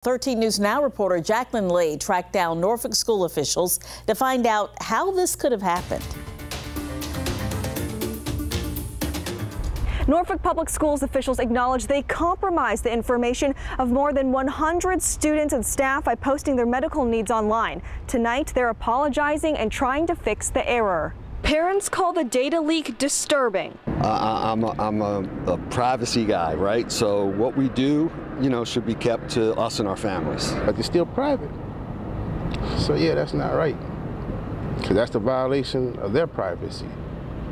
13 News Now reporter Jacqueline Lee tracked down Norfolk school officials to find out how this could have happened. Norfolk Public Schools officials acknowledge they compromised the information of more than 100 students and staff by posting their medical needs online. Tonight, they're apologizing and trying to fix the error. Parents call the data leak disturbing. I'm a privacy guy, right? So what we do, should be kept to us and our families. But it's still private. So yeah, that's not right. Because that's the violation of their privacy,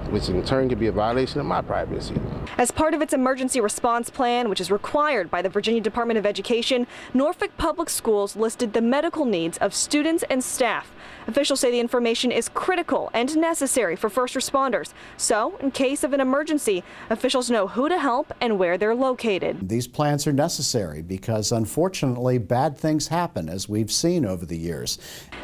which in turn could be a violation of my privacy. As part of its emergency response plan, which is required by the Virginia Department of Education, Norfolk Public Schools listed the medical needs of students and staff. Officials say the information is critical and necessary for first responders. So, in case of an emergency, officials know who to help and where they're located. These plans are necessary because, unfortunately, bad things happen, as we've seen over the years.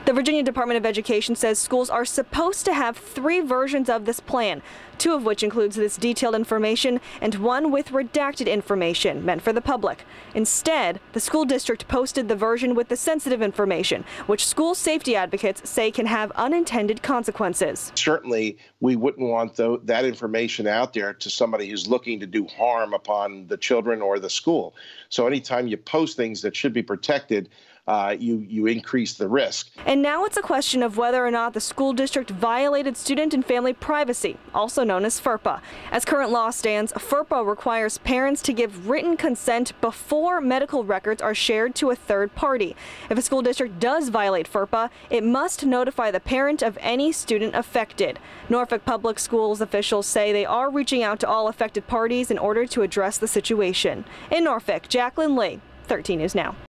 The Virginia Department of Education says schools are supposed to have 3 versions of this plan, 2 of which includes this detailed information and 1 with redacted information meant for the public. Instead, the school district posted the version with the sensitive information, which school safety advocates say can have unintended consequences. Certainly, we wouldn't want that information out there to somebody who's looking to do harm upon the children or the school. So anytime you post things that should be protected, you increase the risk. And now it's a question of whether or not the school district violated student and family privacy, also known as FERPA. As current law stands, FERPA requires parents to give written consent before medical records are shared to a third party. If a school district does violate FERPA, it must notify the parent of any student affected. Norfolk Public Schools officials say they are reaching out to all affected parties in order to address the situation. In Norfolk, Jacqueline Lee, 13 News Now.